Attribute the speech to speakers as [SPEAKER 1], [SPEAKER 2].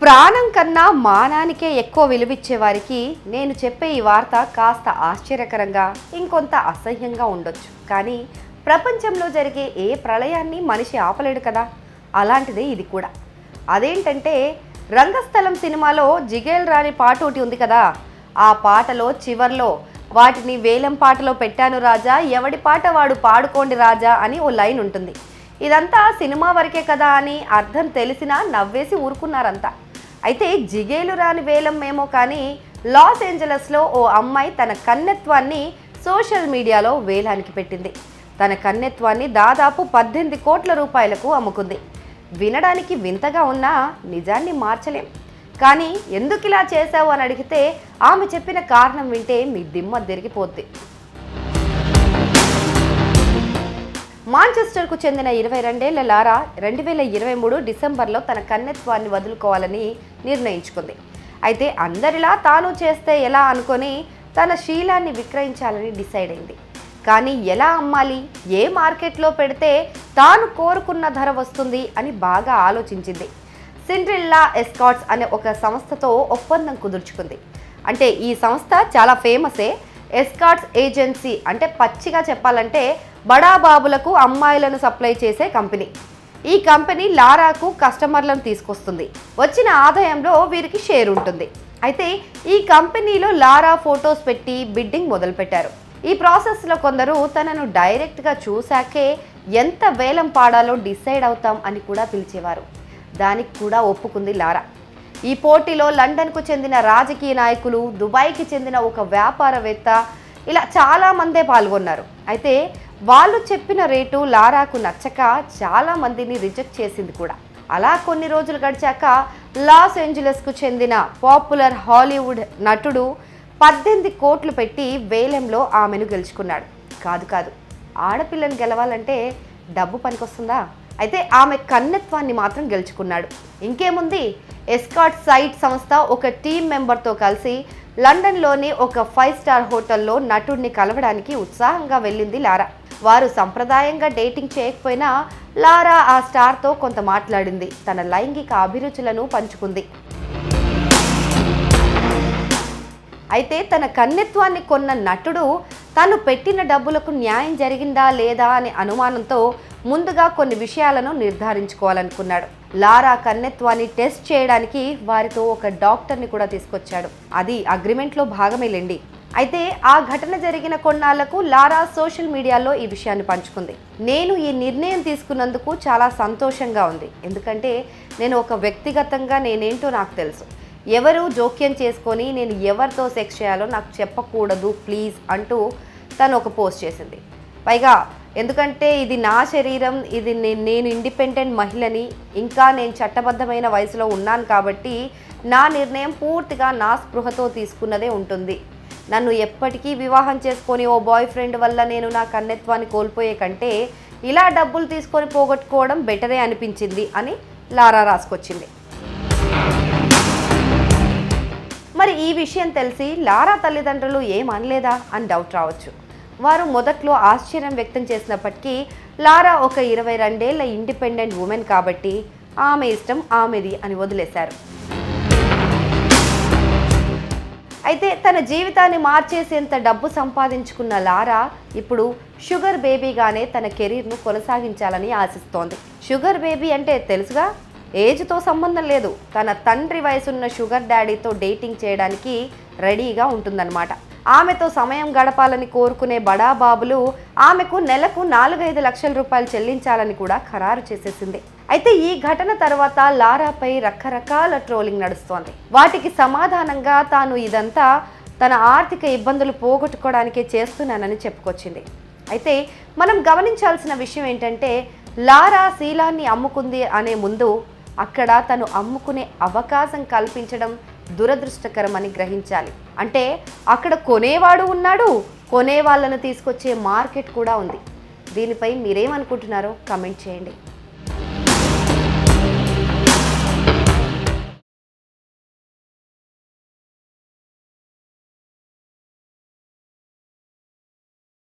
[SPEAKER 1] ప్రాణం కన్నా మానానికే ఎక్కువ విలువిచ్చే వారికి నేను చెప్పే ఈ వార్త కాస్త ఆశ్చర్యకరంగా ఇంకొంత అసహ్యంగా ఉండొచ్చు. కానీ ప్రపంచంలో జరిగే ఏ ప్రళయాన్ని మనిషి ఆపలేడు కదా, అలాంటిదే ఇది కూడా. అదేంటంటే రంగస్థలం సినిమాలో జిగేల్ రాని పాట ఒకటి ఉంది కదా, ఆ పాటలో చివర్లో వాటిని వేలం పాటలో పెట్టాను రాజా, ఎవడి పాట వాడు పాడుకోండి రాజా అని ఓ లైన్ ఉంటుంది. ఇదంతా సినిమా వరకే కదా అని అర్థం తెలిసినా నవ్వేసి ఊరుకున్నారంతా. అయితే జిగేలు రాని వేలం ఏమో కానీ లాస్ ఏంజలస్లో ఓ అమ్మాయి తన కన్నెత్వాన్ని సోషల్ మీడియాలో వేలానికి పెట్టింది. తన కన్నెత్వాన్ని దాదాపు 18 కోట్ల రూపాయలకు అమ్ముకుంది. వినడానికి వింతగా ఉన్నా నిజాన్ని మార్చలేం. కానీ ఎందుకు ఇలా చేశావు అని అడిగితే ఆమె చెప్పిన కారణం వింటే మీ దిమ్మ తిరిగిపోద్ది. మాంచెస్టర్కు చెందిన 22 ఏళ్ల లారా 2023 డిసెంబర్లో తన కన్నెత్వాన్ని వదులుకోవాలని నిర్ణయించుకుంది. అయితే అందరిలా తాను చేస్తే ఎలా అనుకొని తన శీలాన్ని విక్రయించాలని డిసైడ్ అయింది. కానీ ఎలా అమ్మాలి, ఏ మార్కెట్లో పెడితే తాను కోరుకున్న ధర వస్తుంది అని బాగా ఆలోచించింది. సిండ్రిల్లా ఎస్కార్ట్స్ అనే ఒక సంస్థతో ఒప్పందం కుదుర్చుకుంది. అంటే ఈ సంస్థ చాలా ఫేమసే. ఎస్కార్ట్స్ ఏజెన్సీ అంటే పచ్చిగా చెప్పాలంటే బడాబాబులకు అమ్మాయిలను సప్లై చేసే కంపెనీ. ఈ కంపెనీ లారాకు కస్టమర్లను తీసుకొస్తుంది. వచ్చిన ఆదాయంలో వీరికి షేర్ ఉంటుంది. అయితే ఈ కంపెనీలో లారా ఫొటోస్ పెట్టి బిడ్డింగ్ మొదలుపెట్టారు. ఈ ప్రాసెస్లో కొందరు తనను డైరెక్ట్గా చూశాకే ఎంత వేలం పాడాలో డిసైడ్ అవుతాం అని కూడా పిలిచేవారు. దానికి కూడా ఒప్పుకుంది లారా. ఈ పోటీలో లండన్కు చెందిన రాజకీయ నాయకులు, దుబాయ్కి చెందిన ఒక వ్యాపారవేత్త, ఇలా చాలామందే పాల్గొన్నారు. అయితే వాళ్ళు చెప్పిన రేటు లారాకు నచ్చక చాలామందిని రిజెక్ట్ చేసింది కూడా. అలా కొన్ని రోజులు గడిచాక లాస్ ఏంజలస్కు చెందిన పాపులర్ హాలీవుడ్ నటుడు 18 కోట్లు పెట్టి వేలంలో ఆమెను గెలుచుకున్నాడు. కాదు, ఆడపిల్లని గెలవాలంటే డబ్బు పనికొస్తుందా? అయితే ఆమె కన్నెత్వాన్ని మాత్రం గెలుచుకున్నాడు. ఇంకేముంది, ఎస్కార్ట్ సైట్ సంస్థ ఒక టీమ్ మెంబర్తో కలిసి లండన్లోని ఒక 5 స్టార్ హోటల్లో నటుడిని కలవడానికి ఉత్సాహంగా వెళ్ళింది లారా. వారు సంప్రదాయంగా డేటింగ్ చేయకపోయినా లారా ఆ స్టార్తో కొంత మాట్లాడింది. తన లైంగిక అభిరుచులను పంచుకుంది. అయితే తన కన్నెత్వాన్ని కొన్న నటుడు తను పెట్టిన డబ్బులకు న్యాయం జరిగిందా లేదా అనే అనుమానంతో ముందుగా కొన్ని విషయాలను నిర్ధారించుకోవాలనుకున్నాడు. లారా కన్నెత్వాన్ని టెస్ట్ చేయడానికి వారితో ఒక డాక్టర్ని కూడా తీసుకొచ్చాడు. అది అగ్రిమెంట్లో భాగమేలేండి. అయితే ఆ ఘటన జరిగిన కొన్నాళ్లకు లారా సోషల్ మీడియాలో ఈ విషయాన్ని పంచుకుంది. నేను ఈ నిర్ణయం తీసుకున్నందుకు చాలా సంతోషంగా ఉంది. ఎందుకంటే నేను ఒక వ్యక్తిగతంగా నేనేంటో నాకు తెలుసు. ఎవరు జోక్యం చేసుకొని నేను ఎవరితో సెక్స్ చేయాలో నాకు చెప్పకూడదు ప్లీజ్ అంటూ తను ఒక పోస్ట్ చేసింది. పైగా ఎందుకంటే ఇది నా శరీరం, ఇది నేను ఇండిపెండెంట్ మహిళని, ఇంకా నేను చట్టబద్ధమైన వయసులో ఉన్నాను కాబట్టి నా నిర్ణయం పూర్తిగా నా స్పృహతో తీసుకున్నదే ఉంటుంది. నన్ను ఎప్పటికీ వివాహం చేసుకొని ఓ బాయ్ ఫ్రెండ్ వల్ల నేను నా కన్నెత్వాన్ని కోల్పోయే కంటే ఇలా డబ్బులు తీసుకొని పోగొట్టుకోవడం బెటరే అనిపించింది అని లారా రాసుకొచ్చింది. మరి ఈ విషయం తెలిసి లారా తల్లిదండ్రులు ఏమనలేదా అని డౌట్ రావచ్చు. వారు మొదట్లో ఆశ్చర్యం వ్యక్తం చేసినప్పటికీ లారా ఒక 22 ఏళ్ల ఇండిపెండెంట్ ఉమెన్ కాబట్టి ఆమె ఇష్టం ఆమెది అని వదిలేశారు. అయితే తన జీవితాన్ని మార్చేసేంత డబ్బు సంపాదించుకున్న లారా ఇప్పుడు షుగర్ బేబీగానే తన కెరీర్ను కొనసాగించాలని ఆశిస్తోంది. షుగర్ బేబీ అంటే తెలుసుగా, ఏజ్తో సంబంధం లేదు. తన తండ్రి వయసున్న షుగర్ డాడీతో డేటింగ్ చేయడానికి రెడీగా ఉంటుందన్నమాట. ఆమెతో సమయం గడపాలని కోరుకునే బడాబాబులు ఆమెకు నెలకు 4-5 లక్షల రూపాయలు చెల్లించాలని కూడా ఖరారు చేసేసింది. అయితే ఈ ఘటన తర్వాత లారాపై రకరకాల ట్రోలింగ్ నడుస్తోంది. వాటికి సమాధానంగా తాను ఇదంతా తన ఆర్థిక ఇబ్బందులు పోగొట్టుకోవడానికే చేస్తున్నానని చెప్పుకొచ్చింది. అయితే మనం గమనించాల్సిన విషయం ఏంటంటే లారా శీలాన్ని అమ్ముకుంది అనే ముందు అక్కడ తను అమ్ముకునే అవకాశం కల్పించడం దురదృష్టకరమని గ్రహించాలి. అంటే అక్కడ కొనేవాడు ఉన్నాడు, కొనే వాళ్ళను తీసుకొచ్చే మార్కెట్ కూడా ఉంది. దీనిపై మీరేమనుకుంటున్నారో కమెంట్ చేయండి.